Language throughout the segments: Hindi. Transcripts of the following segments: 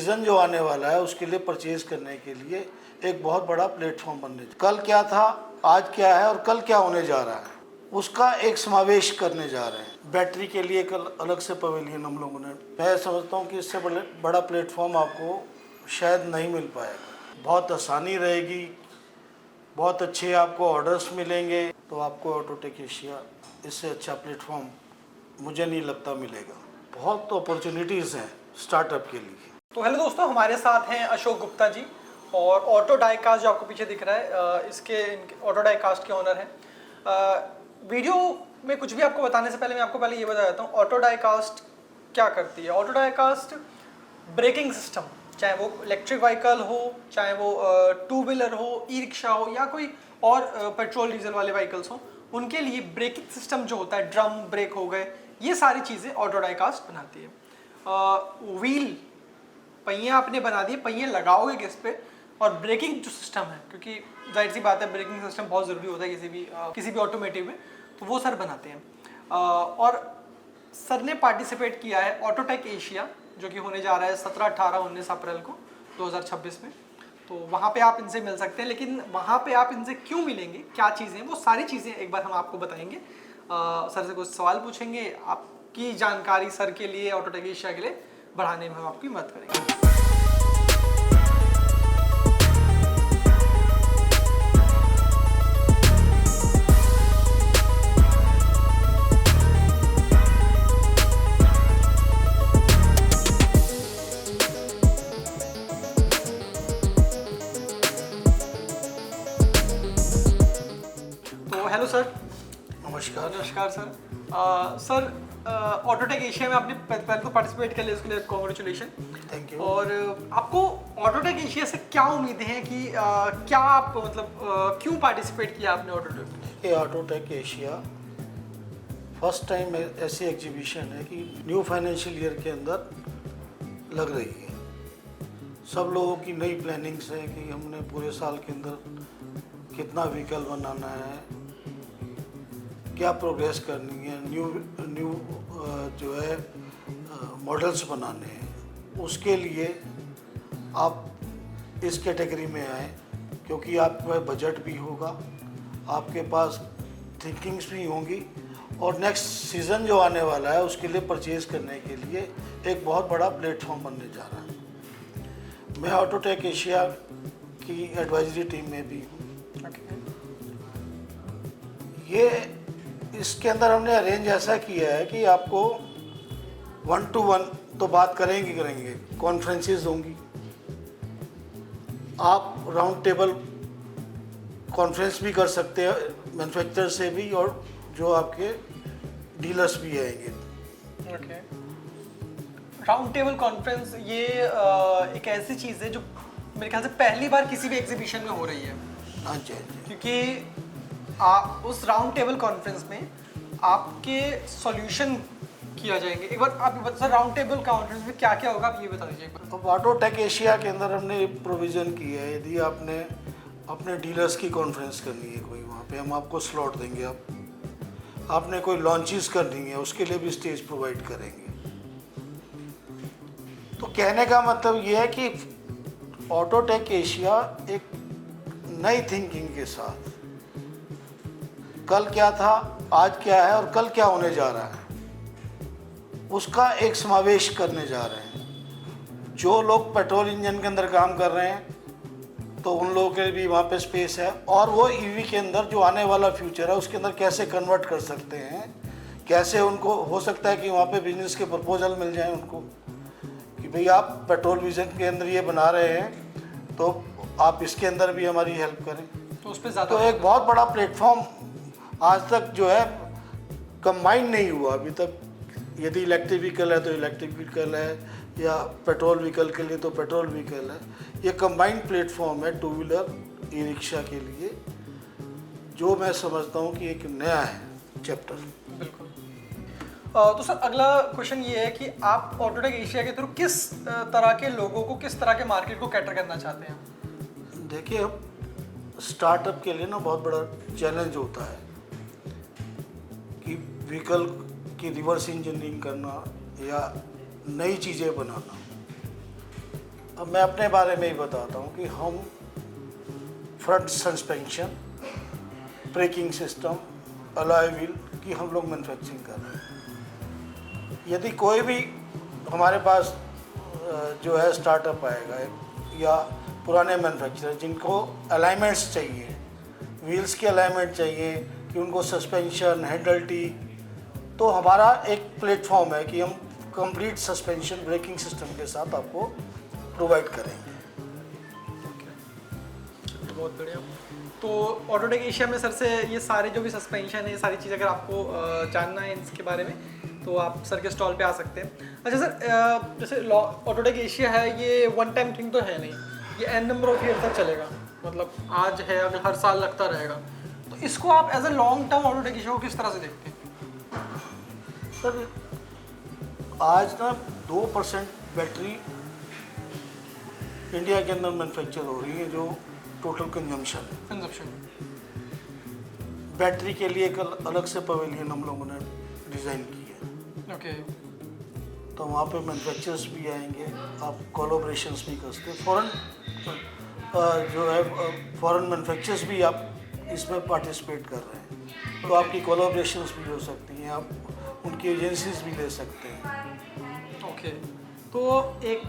सीज़न जो आने वाला है उसके लिए परचेज़ करने के लिए एक बहुत बड़ा प्लेटफॉर्म बनने, कल क्या था, आज क्या है और कल क्या होने जा रहा है, उसका एक समावेश करने जा रहे हैं। बैटरी के लिए एक अलग से पवेलियन हम लोगों ने, मैं समझता हूँ कि इससे बड़ा प्लेटफॉर्म आपको शायद नहीं मिल पाएगा। बहुत आसानी रहेगी, बहुत अच्छे आपको ऑर्डर्स मिलेंगे, तो आपको ऑटोटेक एशिया इससे अच्छा प्लेटफॉर्म मुझे नहीं लगता मिलेगा। बहुत अपॉर्चुनिटीज़ हैं स्टार्टअप के लिए। तो हेलो दोस्तों, हमारे साथ हैं अशोक गुप्ता जी और ऑटो डाइकास्ट जो आपको पीछे दिख रहा है इसके ऑटो डाइकास्ट के ओनर हैं। वीडियो में कुछ भी आपको बताने से पहले मैं आपको पहले ये बता देता हूँ ऑटो डाइकास्ट क्या करती है। ऑटो डाइकास्ट ब्रेकिंग सिस्टम, चाहे वो इलेक्ट्रिक व्हीकल हो, चाहे वो टू व्हीलर हो, ई रिक्शा हो या कोई और पेट्रोल डीजल वाले व्हीकल्स हो, उनके लिए ब्रेकिंग सिस्टम जो होता है, ड्रम ब्रेक हो गए, ये सारी चीज़ें ऑटो डाइकास्ट बनाती है। व्हील पहिए आपने बना दिए, पहिए लगाओगे किस पे, और ब्रेकिंग जो सिस्टम है, क्योंकि जाहिर सी बात है ब्रेकिंग सिस्टम बहुत ज़रूरी होता है किसी भी ऑटोमेटिव में, तो वो सर बनाते हैं। और सर ने पार्टिसिपेट किया है ऑटोटेक एशिया जो कि होने जा रहा है 17, 18, 19 अप्रैल को 2026 में। तो वहाँ पे आप इनसे मिल सकते हैं, लेकिन वहाँ पे आप इनसे क्यों मिलेंगे, क्या चीज़ें, वो सारी चीज़ें एक बार हम आपको बताएंगे। सर से कुछ सवाल पूछेंगे, आपकी जानकारी सर के लिए, ऑटोटेक एशिया के लिए बढ़ाने में हम आपकी मदद करेंगे। तो हेलो सर। नमस्कार। नमस्कार सर। सर ऑटोटेक एशिया में आपने पहले तो पार्टिसिपेट कर लिया, उसके लिए कॉन्ग्रेचुलेशन। Thank you. और आपको ऑटोटेक एशिया से क्या उम्मीदें हैं कि क्या आप मतलब क्यों पार्टिसिपेट किया आपने ऑटोटेक? ये ऑटोटेक एशिया फर्स्ट टाइम ऐसी एग्जीबिशन है कि न्यू फाइनेंशियल ईयर के अंदर लग रही है। सब लोगों की नई प्लानिंग्स है कि हमने पूरे साल के अंदर कितना व्हीकल बनाना है, क्या प्रोग्रेस करनी है, न्यू जो है मॉडल्स बनाने हैं। उसके लिए आप इस कैटेगरी में आए क्योंकि आपका बजट भी होगा, आपके पास थिंकिंग्स भी होंगी, और नेक्स्ट सीज़न जो आने वाला है उसके लिए परचेज़ करने के लिए एक बहुत बड़ा प्लेटफॉर्म बनने जा रहा है। मैं ऑटोटेक एशिया की एडवाइजरी टीम में भी हूँ। ये इसके अंदर हमने अरेंज ऐसा किया है कि आपको 1 to 1 तो बात करेंगे, कॉन्फ्रेंसेस होंगी, आप राउंड टेबल कॉन्फ्रेंस भी कर सकते हैं मैन्युफैक्चरर से भी, और जो आपके डीलर्स भी आएंगे। ओके, राउंड टेबल कॉन्फ्रेंस ये एक ऐसी चीज़ है जो मेरे ख्याल से पहली बार किसी भी एग्जीबिशन में हो रही है। हाँ जी, हाँ जी। क्योंकि उस राउंड टेबल कॉन्फ्रेंस में आपके सॉल्यूशन किया जाएंगे। एक बार आप बता सर, राउंड टेबल कॉन्फ्रेंस में क्या क्या होगा, आप ये बता दीजिए एक बार। तो ऑटोटेक एशिया के अंदर हमने प्रोविज़न की है, यदि आपने अपने डीलर्स की कॉन्फ्रेंस करनी है कोई, वहाँ पे हम आपको स्लॉट देंगे। आपने कोई लॉन्चेस करनी है उसके लिए भी स्टेज प्रोवाइड करेंगे। तो कहने का मतलब ये है कि ऑटोटेक एशिया एक नई थिंकिंग के साथ कल क्या था, आज क्या है और कल क्या होने जा रहा है, उसका एक समावेश करने जा रहे हैं। जो लोग पेट्रोल इंजन के अंदर काम कर रहे हैं तो उन लोगों के लिए भी वहाँ पे स्पेस है, और वो ईवी के अंदर जो आने वाला फ्यूचर है उसके अंदर कैसे कन्वर्ट कर सकते हैं, कैसे उनको हो सकता है कि वहाँ पे बिजनेस के प्रपोजल मिल जाएं उनको कि भाई आप पेट्रोल विजन के अंदर ये बना रहे हैं तो आप इसके अंदर भी हमारी हेल्प करें। तो उस पर ज़्यादा तो एक बहुत बड़ा प्लेटफॉर्म आज तक जो है कंबाइन नहीं हुआ अभी तक। यदि इलेक्ट्रिक व्हीकल है तो इलेक्ट्रिक व्हीकल है, या पेट्रोल व्हीकल के लिए तो पेट्रोल व्हीकल है। ये कंबाइंड प्लेटफॉर्म है टू व्हीलर ई रिक्शा के लिए, जो मैं समझता हूँ कि एक नया है चैप्टर। बिल्कुल। तो सर अगला क्वेश्चन ये है कि आप ऑटोटेक एशिया के थ्रू किस तरह के लोगों को, किस तरह के मार्केट को कैटर करना चाहते हैं? देखिए, स्टार्टअप के लिए ना बहुत बड़ा चैलेंज होता है कि व्हीकल की रिवर्स इंजीनियरिंग करना या नई चीज़ें बनाना। अब मैं अपने बारे में ही बताता हूँ कि हम front suspension, braking system, alloy wheel की हम लोग मैन्युफैक्चरिंग कर रहे हैं। यदि कोई भी हमारे पास जो है स्टार्टअप आएगा या पुराने मैन्युफैक्चरर जिनको अलाइनमेंट्स चाहिए, व्हील्स के अलाइनमेंट चाहिए कि उनको सस्पेंशन, हैंडल टी, तो हमारा एक प्लेटफॉर्म है कि हम कंप्लीट सस्पेंशन ब्रेकिंग सिस्टम के साथ आपको प्रोवाइड करेंगे। बहुत बढ़िया। तो ऑटोटेक एशिया में सर से ये सारे जो भी सस्पेंशन है, ये सारी चीज़ अगर आपको जानना है इसके बारे में तो आप सर के स्टॉल पे आ सकते हैं। अच्छा सर, जैसे ऑटोटेक एशिया है, ये वन टाइम थिंग तो है नहीं, ये एन नंबर ऑफ ईयर तक चलेगा, मतलब आज है अगर हर साल लगता रहेगा, तो इसको आप as a long term Autotech Asia को किस तरह से देखते हैं? सर आज ना 2% बैटरी इंडिया के अंदर मैन्युफैक्चर हो रही है जो टोटल कंजम्पशन। बैटरी के लिए एक अलग से पवेलियन हम लोगों ने डिज़ाइन की है। ओके। तो वहाँ पे मैन्युफैक्चरर्स भी आएंगे, आप कोलैबोरेशंस भी कर सकते हैं, फॉरेन मैन्युफैक्चरर्स भी आप इसमें पार्टिसिपेट कर रहे हैं, तो आपकी कोलैबोरेशंस भी हो सकती हैं, आप उनकी एजेंसीज भी ले सकते हैं। ओके। तो एक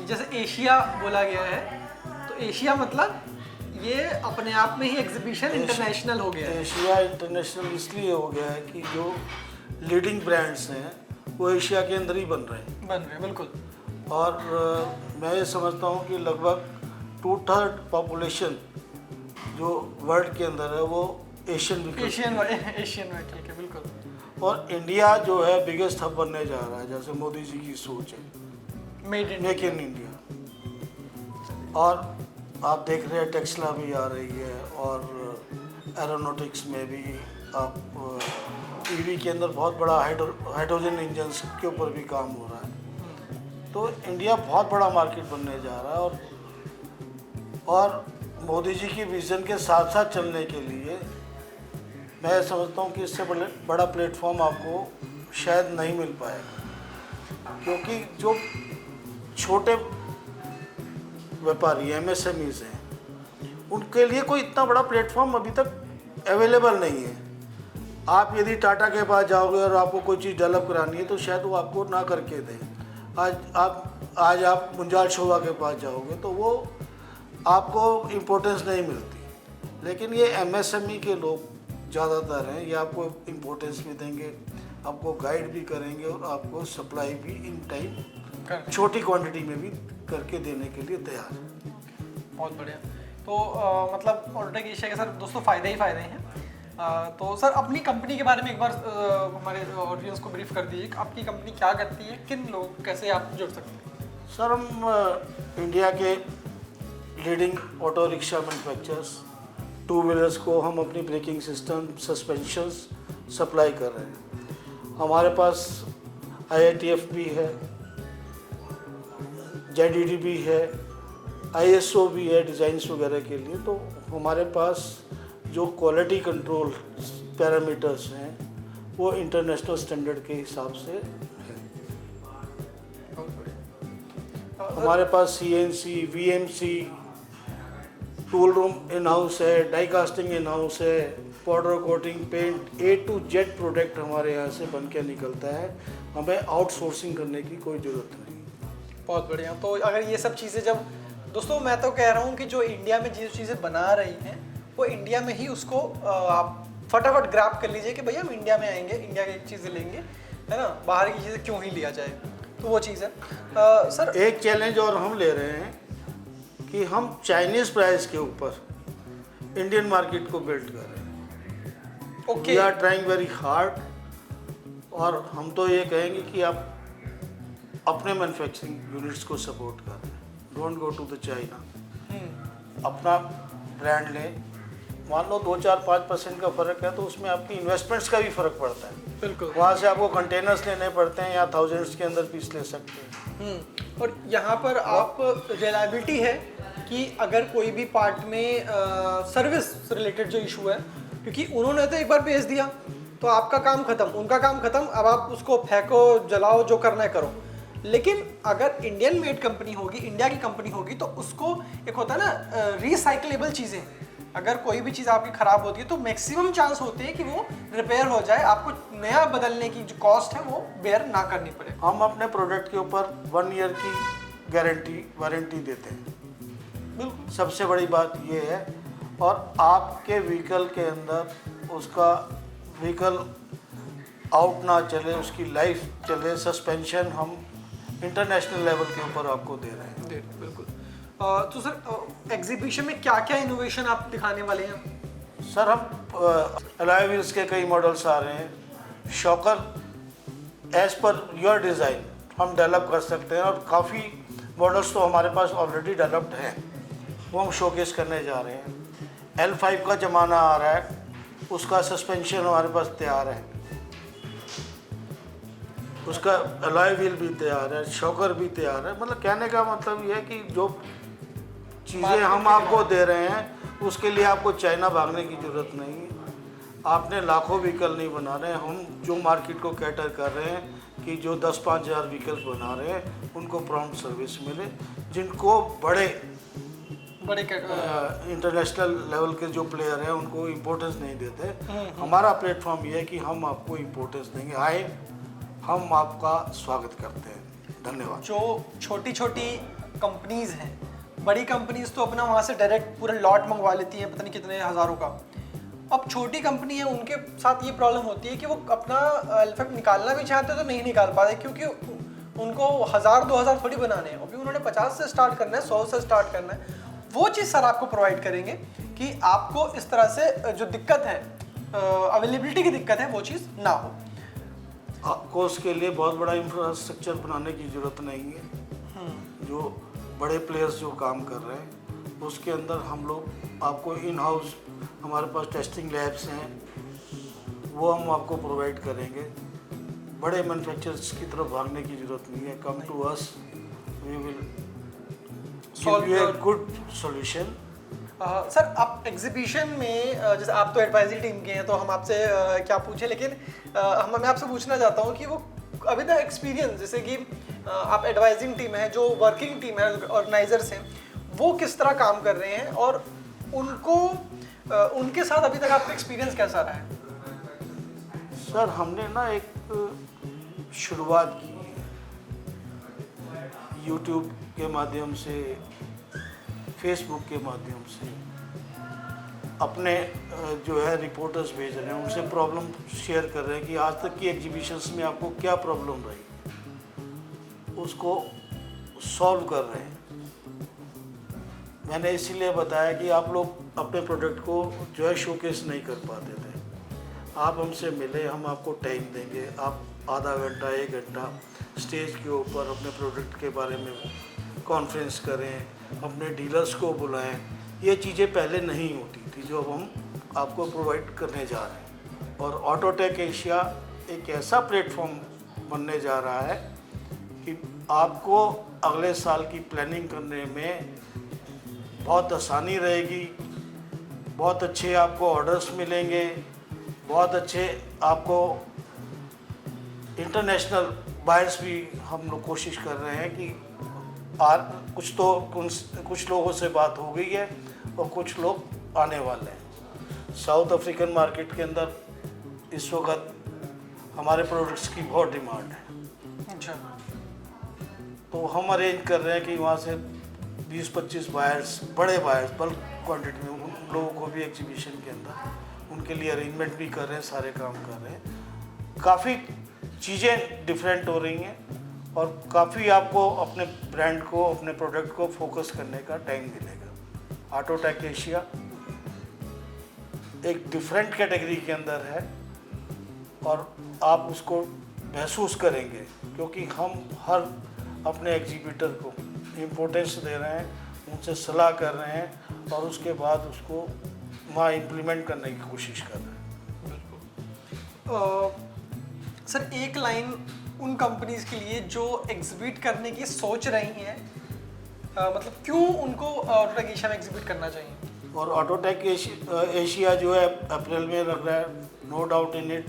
जैसे एशिया बोला गया है, तो एशिया मतलब ये अपने आप में ही एग्जीबिशन इंटरनेशनल हो गया है। एशिया इंटरनेशनल इसलिए हो गया है कि जो लीडिंग ब्रांड्स हैं वो एशिया के अंदर ही बन रहे हैं, बिल्कुल। और मैं ये समझता हूँ कि लगभग 2/3 पॉपुलेशन जो वर्ल्ड के अंदर है वो एशियन एशियन व्हीकल के, बिल्कुल। और इंडिया जो है बिगेस्ट हब बनने जा रहा है, जैसे मोदी जी की सोच है मेक इन इंडिया। और आप देख रहे हैं टेस्ला भी आ रही है, और एरोनॉटिक्स में भी आप ईवी के अंदर बहुत बड़ा हाइड्रोजन इंजन के ऊपर भी काम हो रहा है। तो इंडिया बहुत बड़ा मार्केट बनने जा रहा है, और मोदी जी की विज़न के साथ साथ चलने के लिए मैं समझता हूँ कि इससे बड़ा प्लेटफॉर्म आपको शायद नहीं मिल पाएगा, क्योंकि जो छोटे व्यापारी MSMEs हैं उनके लिए कोई इतना बड़ा प्लेटफॉर्म अभी तक अवेलेबल नहीं है। आप यदि टाटा के पास जाओगे और आपको कोई चीज़ डेवलप करानी है तो शायद वो आपको ना करके दें। आज आप मुंजाल शोभा के पास जाओगे तो वो आपको इम्पोर्टेंस नहीं मिलती, लेकिन ये MSME के लोग ज़्यादातर हैं, ये आपको इम्पोर्टेंस भी देंगे, आपको गाइड भी करेंगे और आपको सप्लाई भी इन टाइम छोटी क्वांटिटी में भी करके देने के लिए तैयार है। बहुत बढ़िया। तो मतलब ऑटोटेक एशिया के सर दोस्तों फ़ायदे ही फ़ायदे हैं। तो सर अपनी कंपनी के बारे में एक बार हमारे ऑडियंस को ब्रीफ कर दीजिए, आपकी कंपनी क्या करती है, किन लोग कैसे आप जुड़ सकते हैं? सर हम इंडिया के leading auto rickshaw manufacturers, 2 wheelers को हम अपनी ब्रेकिंग सिस्टम, सस्पेंशंस सप्लाई कर रहे हैं। हमारे पास IATF भी है, ZDD भी है, ISO भी है डिज़ाइंस वगैरह के लिए। तो हमारे पास जो क्वालिटी कंट्रोल पैरामीटर्स हैं वो इंटरनेशनल स्टैंडर्ड के हिसाब से है। हमारे पास CNC, VMC, tool room in house है, डाई कास्टिंग इन हाउस है, powder coating, paint, A to Z product हमारे यहाँ से बन के निकलता है, हमें आउटसोर्सिंग करने की कोई ज़रूरत नहीं। बहुत बढ़िया। तो अगर ये सब चीज़ें जब दोस्तों, मैं तो कह रहा हूँ कि जो इंडिया में जिस चीज़ें बना रही हैं वो इंडिया में ही उसको आप फटाफट ग्रैब कर लीजिए कि भैया हम इंडिया में आएंगे, इंडिया की चीज़ें लेंगे, है ना, बाहर की चीज़ें क्यों ही लिया जाए। तो वो चीज़ है। सर एक चैलेंज और हम ले रहे हैं कि हम चाइनीज़ प्राइस के ऊपर इंडियन मार्केट को बिल्ड कर रहे हैं। Okay. We are trying very hard, और हम तो ये कहेंगे कि आप अपने मैन्युफैक्चरिंग यूनिट्स को सपोर्ट करें, don't go to the China, अपना ब्रांड लें। मान लो 2-4-5% का फ़र्क है तो उसमें आपकी इन्वेस्टमेंट्स का भी फ़र्क पड़ता है। बिल्कुल। वहाँ से आपको कंटेनर्स लेने पड़ते हैं या थाउजेंड्स के अंदर पीस ले सकते हैं। और यहाँ पर आप रिलायबिलिटी है कि अगर कोई भी पार्ट में सर्विस रिलेटेड जो इशू है, क्योंकि उन्होंने तो एक बार भेज दिया तो आपका काम ख़त्म, उनका काम ख़त्म, अब आप उसको फेंको, जलाओ, जो करना है करो। लेकिन अगर इंडियन मेड कंपनी होगी, इंडिया की कंपनी होगी, तो उसको एक होता है ना रिसाइकलेबल चीज़ें, अगर कोई भी चीज़ आपकी ख़राब होती है तो मैक्सिमम चांस होते हैं कि वो रिपेयर हो जाए, आपको नया बदलने की जो कॉस्ट है वो बेयर ना करनी पड़े। हम अपने प्रोडक्ट के ऊपर 1 ईयर की गारंटी वारंटी देते हैं, बिल्कुल। सबसे बड़ी बात ये है। और आपके व्हीकल के अंदर उसका व्हीकल आउट ना चले, उसकी लाइफ चले, सस्पेंशन हम इंटरनेशनल लेवल के ऊपर आपको दे रहे हैं। बिल्कुल। तो सर एग्जीबिशन में क्या क्या इनोवेशन आप दिखाने वाले हैं? सर हम अलॉय व्हील्स के कई मॉडल्स आ रहे हैं, shocker as per your design हम डेवलप कर सकते हैं, और काफ़ी मॉडल्स तो हमारे पास ऑलरेडी डेवलप्ड हैं, वो हम शोकेस करने जा रहे हैं। L5 का ज़माना आ रहा है, उसका सस्पेंशन हमारे पास तैयार है, उसका अलॉय व्हील भी तैयार है, शॉकर भी तैयार है। मतलब कहने का मतलब ये है कि जो चीज़ें हम आपको दे रहे हैं उसके लिए आपको चाइना भागने की ज़रूरत नहीं है, आपने लाखों व्हीकल नहीं बना रहे हैं। हम जो मार्केट को कैटर कर रहे हैं कि जो 10-5 हज़ार व्हीकल्स बना रहे हैं उनको प्रॉम्प्ट सर्विस मिले, जिनको बड़े इंटरनेशनल लेवल के जो प्लेयर हैं उनको इम्पोर्टेंस नहीं देते। हमारा प्लेटफॉर्म ये है कि हम आपको इम्पोर्टेंस देंगे, आए हम आपका स्वागत करते हैं। धन्यवाद। जो छोटी छोटी कंपनीज हैं, बड़ी कंपनीज तो अपना वहाँ से डायरेक्ट पूरा लॉट मंगवा लेती हैं, पता नहीं कितने हज़ारों का। अब छोटी कंपनी है, उनके साथ ये प्रॉब्लम होती है कि वो अपना एल्फेक्ट निकालना भी चाहते तो नहीं निकाल पाते, क्योंकि उनको 1000-2000 थोड़ी बनाने हैं, अभी उन्होंने 50 से स्टार्ट करना है, 100 से स्टार्ट करना है। वो चीज़ सर आपको प्रोवाइड करेंगे कि आपको इस तरह से जो दिक्कत है, अवेलेबिलिटी की दिक्कत है, वो चीज़ ना हो। आपको उसके लिए बहुत बड़ा इंफ्रास्ट्रक्चर बनाने की ज़रूरत नहीं है। जो बड़े प्लेयर्स जो काम कर रहे हैं उसके अंदर हम लोग आपको इन हाउस, हमारे पास टेस्टिंग लैब्स हैं, वो हम आपको प्रोवाइड करेंगे। बड़े मैन्युफैक्चरर्स की तरफ भागने की ज़रूरत नहीं है। Come to us, we will give you a good solution. Sir आप एग्जीबिशन में जैसे आप तो एडवाइजरी टीम के हैं तो हम आपसे क्या पूछें, लेकिन मैं आपसे पूछना चाहता हूँ कि वो अभी तक एक्सपीरियंस, जैसे कि आप एडवाइजिंग टीम है, जो वर्किंग टीम है, ऑर्गेनाइजर्स हैं, वो किस तरह काम कर रहे हैं और उनको उनके साथ अभी तक आपका एक्सपीरियंस कैसा रहा है? सर हमने ना एक शुरुआत की है, यूट्यूब के माध्यम से, फेसबुक के माध्यम से अपने जो है रिपोर्टर्स भेज रहे हैं, उनसे प्रॉब्लम शेयर कर रहे हैं कि आज तक की एग्जीबिशंस में आपको क्या प्रॉब्लम रही, उसको सॉल्व कर रहे हैं। मैंने इसीलिए बताया कि आप लोग अपने प्रोडक्ट को जो है शोकेस नहीं कर पाते थे, आप हमसे मिले, हम आपको टाइम देंगे, आप आधा घंटा 1 घंटा स्टेज के ऊपर अपने प्रोडक्ट के बारे में कॉन्फ्रेंस करें, अपने डीलर्स को बुलाएं। ये चीज़ें पहले नहीं होती थी जो अब हम आपको प्रोवाइड करने जा रहे हैं। और ऑटोटेक एशिया एक ऐसा प्लेटफॉर्म बनने जा रहा है कि आपको अगले साल की प्लानिंग करने में बहुत आसानी रहेगी, बहुत अच्छे आपको ऑर्डर्स मिलेंगे, बहुत अच्छे आपको इंटरनेशनल बायर्स भी हम लोग कोशिश कर रहे हैं कि कुछ लोगों से बात हो गई है और कुछ लोग आने वाले हैं। साउथ अफ्रीकन मार्केट के अंदर इस वक्त हमारे प्रोडक्ट्स की बहुत डिमांड है। अच्छा। तो हम अरेंज कर रहे हैं कि वहाँ से 20-25 बायर्स, बड़े बायर्स बल्क क्वांटिटी में, उन लोगों को भी एग्जीबिशन के अंदर उनके लिए अरेंजमेंट भी कर रहे हैं, सारे काम कर रहे हैं। काफ़ी चीज़ें डिफरेंट हो रही हैं और काफ़ी आपको अपने ब्रांड को, अपने प्रोडक्ट को फोकस करने का टाइम मिलेगा। ऑटोटेक एशिया एक डिफरेंट कैटेगरी के अंदर है और आप उसको महसूस करेंगे, क्योंकि हम हर अपने एग्जीबिटर को इम्पोर्टेंस दे रहे हैं, उनसे सलाह कर रहे हैं और उसके बाद उसको वहाँ इम्प्लीमेंट करने की कोशिश कर रहे हैं। बिल्कुल। सर एक लाइन उन कंपनीज के लिए जो एग्जिबिट करने की सोच रही हैं, मतलब क्यों उनको ऑटोटेक एशिया में एग्जिबिट करना चाहिए? और ऑटोटेक एशिया जो है अप्रैल में लग रहा है, no doubt in it.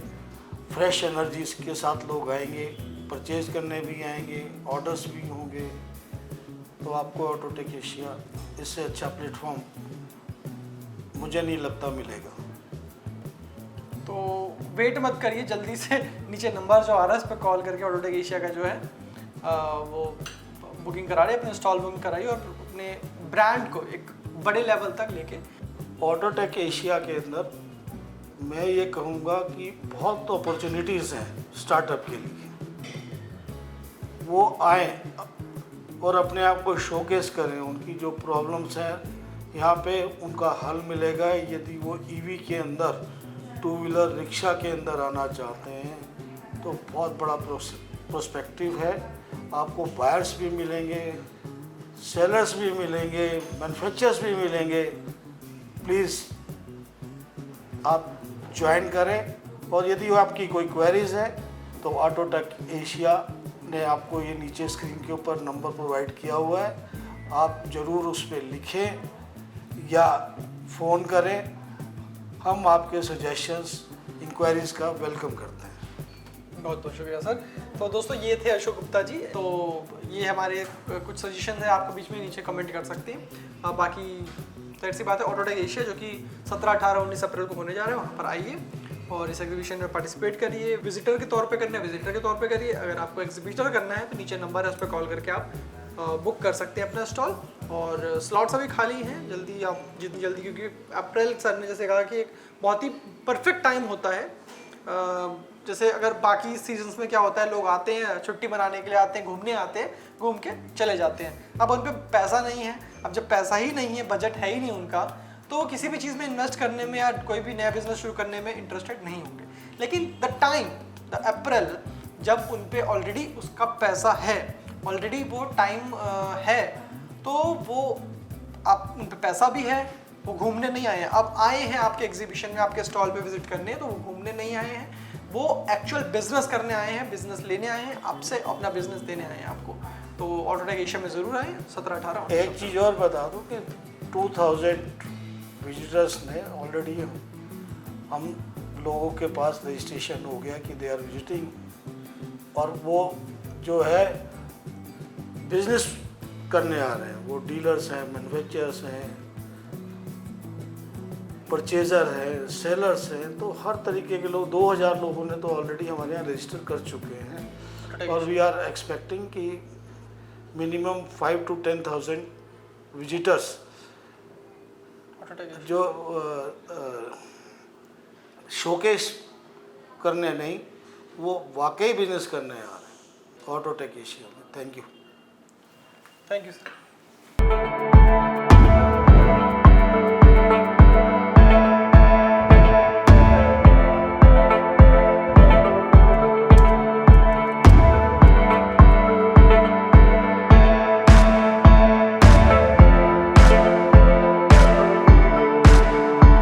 Fresh energies के साथ लोग आएंगे, परचेज करने भी आएंगे, ऑर्डर्स भी होंगे, तो आपको ऑटोटेक एशिया इससे अच्छा प्लेटफॉर्म मुझे नहीं लगता मिलेगा। तो वेट मत करिए, जल्दी से नीचे नंबर जो आ रहा है उस पर कॉल करके ऑटोटेक एशिया का जो है वो बुकिंग करा रहे, अपने स्टॉल बुकिंग कराइए और अपने ब्रांड को एक बड़े लेवल तक लेके। ऑटोटेक एशिया के अंदर मैं ये कहूँगा कि बहुत अपॉर्चुनिटीज़ हैं स्टार्टअप के लिए। वो आएँ और अपने आप को शोकेस करें, उनकी जो प्रॉब्लम्स हैं यहाँ पे उनका हल मिलेगा। यदि वो ईवी के अंदर, टू व्हीलर रिक्शा के अंदर आना चाहते हैं तो बहुत बड़ा प्रोस्पेक्टिव है। आपको बायर्स भी मिलेंगे, सेलर्स भी मिलेंगे, मैन्युफैक्चरर्स भी मिलेंगे। प्लीज़ आप ज्वाइन करें, और यदि आपकी कोई क्वेरीज है तो ऑटोटेक एशिया ने आपको ये नीचे स्क्रीन के ऊपर नंबर प्रोवाइड किया हुआ है, आप ज़रूर उस पर लिखें या फ़ोन करें। हम आपके सजेशंस, इंक्वायरीज़ का वेलकम करते हैं। बहुत बहुत शुक्रिया सर। तो दोस्तों ये थे अशोक गुप्ता जी। तो ये हमारे कुछ सजेशन है, आपको बीच में नीचे कमेंट कर सकते हैं। बाकी जाहिर सी बात है, ऑटोटेक एशिया जो कि 17, 18, 19 अप्रैल को होने जा रहे हैं, वहाँ पर आइए और इस एग्जीबिशन में पार्टिसिपेट करिए। विजिटर के तौर पे करना है विजिटर के तौर पे करिए, अगर आपको एग्जीबिटर करना है तो नीचे नंबर है, उस पर कॉल करके आप बुक कर सकते हैं अपना स्टॉल। और स्लॉट्स अभी खाली हैं, जल्दी आप जितनी जल्दी, क्योंकि अप्रैल सर ने जैसे कहा कि एक बहुत ही परफेक्ट टाइम होता है। जैसे अगर बाकी सीजन्स में क्या होता है, लोग आते हैं छुट्टी मनाने के लिए, आते हैं घूमने, आते हैं घूम के चले जाते हैं। अब उन पे पैसा नहीं है, अब जब पैसा ही नहीं है, बजट है ही नहीं उनका, तो किसी भी चीज़ में इन्वेस्ट करने में या कोई भी नया बिजनेस शुरू करने में इंटरेस्टेड नहीं होंगे। लेकिन द अप्रैल जब उन पे ऑलरेडी उसका पैसा है, ऑलरेडी वो टाइम है, तो वो आप उन पे पैसा भी है, वो घूमने नहीं आए हैं। अब आए हैं आपके एग्जीबिशन में, आपके स्टॉल पे विजिट करने, तो वो घूमने नहीं आए हैं, वो एक्चुअल बिजनेस करने आए हैं, बिजनेस लेने आए हैं आपसे, अपना बिजनेस देने आए हैं आपको। तो ऑटोटेक एशिया में ज़रूर आए, 17, 18। एक चीज़ और बता दूं कि 2000 विजिटर्स ने ऑलरेडी हम लोगों के पास रजिस्ट्रेशन हो गया कि दे आर विजिटिंग, और वो जो है बिजनेस करने आ रहे हैं। वो डीलर्स हैं, मैन्युफैक्चरर्स हैं, परचेज़र है, सेलर्स हैं, तो हर तरीके के लोग, 2000 लोगों ने तो ऑलरेडी हमारे यहाँ रजिस्टर कर चुके हैं। और वी आर एक्सपेक्टिंग कि मिनिमम 5 to 10,000 विजिटर्स जो शोकेस करने नहीं, वो वाकई बिजनेस करने आ रहे हैं ऑटोटेक एशिया में। Thank you sir.